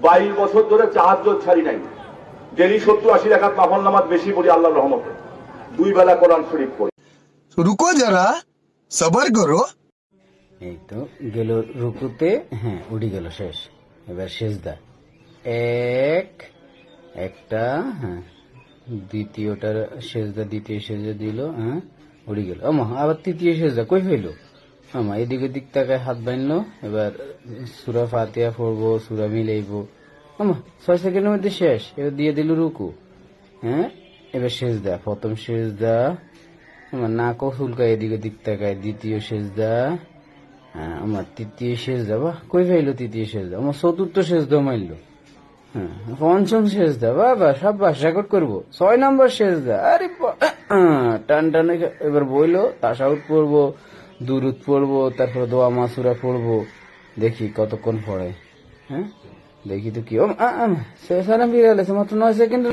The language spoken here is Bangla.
22 বছর ধরে তাহাজ্জুদ ছাড়ি নাই, ডেলি 70-80 রাকাত নফল নামাজ বেশি পড়ি আল্লাহর রহমতে, 2 বেলা কোরআন শরীফ পড়ি। রুকো যারা, সবার করো। এই তো গেল রুকুতে, হ্যাঁ উঠে গেল, শেষ। এবার সেজদা, একটা, হ্যাঁ দ্বিতীয়টার সেজদা, দ্বিতীয় সেজদা দিল, হ্যাঁ উঠে গেল। আমা আবার তৃতীয় সেজদা কই হইল? আমা এদিক ওদিক তাকায় হাত বাঁধলো। এবার সূরা ফাতিহা পড়বো, সূরা মিলাইবো। আমা 6 সেকেন্ডের মধ্যে শেষ। এবার দিয়ে দিল রুকু, হ্যাঁ এবার সেজদা, প্রথম সেজদা, আমার নাকও চুলকায় এদিক ওদিক তাকায়, দ্বিতীয় সেজদা, হ্যাঁ আমার তৃতীয় সেজদা, বাহ কই পাইলো তৃতীয় সেজদা? আমার চতুর্থ সেজদা মারলো, হ্যাঁ পঞ্চম সেজদা, বাবা সব বাস রেকর্ড করবো। 6 নম্বর সেজদা, আরে টান টানে এবার বইলো, তাশাহুদ পড়বো, দুরুদ পড়বো, তারপরে দোয়া মাসুরা পড়বো। দেখি কতক্ষণ পড়ে, হ্যাঁ দেখি তো কি ও সালাম ফিরে মাত্র 9 সেকেন্ড।